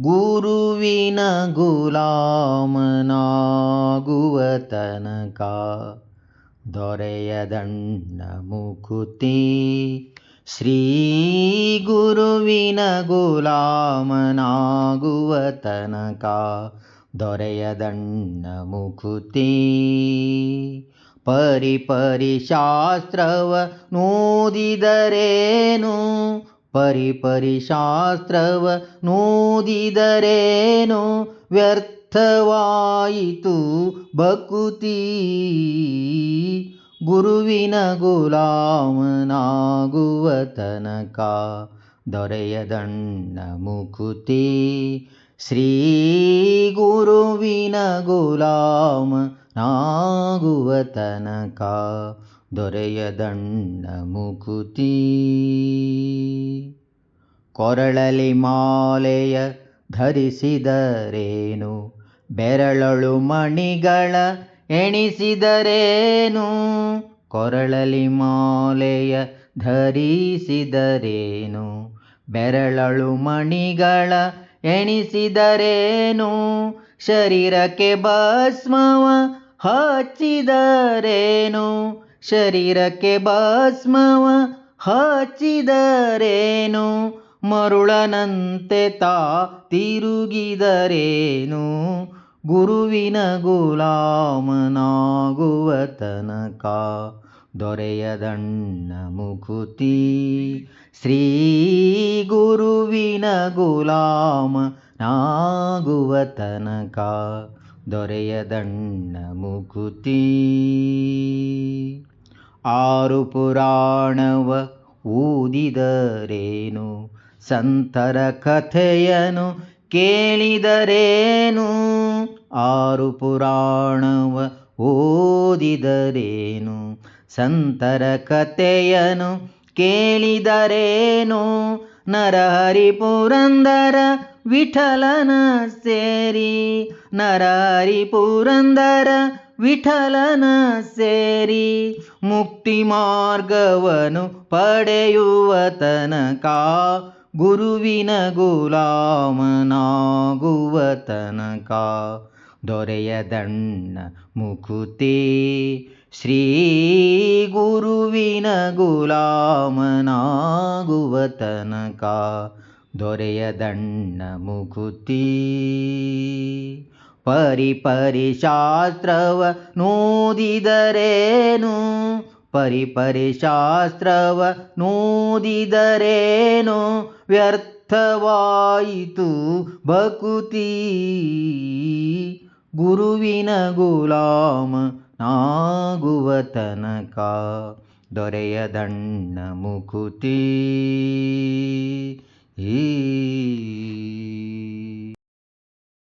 ಗುರುವಿನ ಗುಲಾಮನಾಗುವ ತನಕ ದೊರೆಯದಣ್ಣ ಮುಕುತಿ. ಶ್ರೀ ಗುರುವಿನ ಗುಲಾಮನಾಗುವ ತನಕ ದೊರೆಯದಣ್ಣ ಮುಕುತಿ. ಪರಿಪರಿ ಶಾಸ್ತ್ರವ ನೋದಿದರೇನು, ಪರಿಪರಿ ಶಾಸ್ತ್ರವ ನೋದಿದರೇನು, ವ್ಯರ್ಥವಾಯಿತು ಭಕುತಿ. ಗುರುವಿನ ಗುಲಾಮನಾಗುವ ತನಕ ದೊರೆಯದಣ್ಣ ಮುಕುತಿ. ಶ್ರೀ ಗುರುವಿನ ಗುಲಾಮನಾಗುವ ತನಕ ದೊರೆಯದಣ್ಣ ಮುಕುತಿ. ಕೊರಳಲಿ ಮಾಲೆಯ ಧರಿಸಿದರೇನು, ಬೆರಳಳು ಮಣಿಗಳ ಎಣಿಸಿದರೇನು, ಕೊರಳಲಿ ಮಾಲೆಯ ಧರಿಸಿದರೇನು, ಬೆರಳಳು ಮಣಿಗಳ ಎಣಿಸಿದರೇನು, ಶರೀರಕ್ಕೆ ಭಸ್ಮವ ಹಚ್ಚಿದರೇನು, ಶರೀರಕ್ಕೆ ಭಸ್ಮವ ಹಚ್ಚಿದರೇನು, ಮರುಳನಂತೆ ತಾ ತಿರುಗಿದರೇನು, ಗುರುವಿನ ಗುಲಾಮನಾಗುವ ತನಕ ದೊರೆಯದಣ್ಣ ಮುಕುತಿ. ಶ್ರೀ ಗುರುವಿನ ಗುಲಾಮನಾಗುವ ತನಕ ದೊರೆಯದಣ್ಣ ಮುಕುತಿ. ಆರು ಪುರಾಣವ ಊದಿದರೇನು, ಸಂತರ ಕಥೆಯನು ಕೇಳಿದರೇನು, ಆರು ಪುರಾಣವ ಓದಿದರೇನು, ಸಂತರ ಕಥೆಯನು ಕೇಳಿದರೇನು, ನರಹರಿ ಪುರಂದರ ವಿಠಲನ ಸೇರಿ, ನರಹರಿ ಪುರಂದರ ವಿಠಲನ ಸೇರಿ, ಮುಕ್ತಿ ಮಾರ್ಗವನು ಪಡೆಯುವ ತನಕ ಗುರುವಿನ ಗುಲಾಮನಾಗುವ ತನಕ ದೊರೆಯದಣ್ಣ ಮುಕುತಿ. ಶ್ರೀ ಗುರುವಿನ ಗುಲಾಮನಾಗುವ ತನಕ ದೊರೆಯದಣ್ಣ ಮುಕುತಿ. ಪರಿಪರಿ ಶಾಸ್ತ್ರವ ನೋದಿದರೇನು, ಪರಿಪರಿ ಶಾಸ್ತ್ರವ ನೋದಿದರೇನು, ವ್ಯರ್ಥವಾಯಿತು ಭಕುತಿ. ಗುರುವಿನ ಗುಲಾಮನಾಗುವ ತನಕ ದೊರೆಯದಣ್ಣ ಮುಕುತಿ.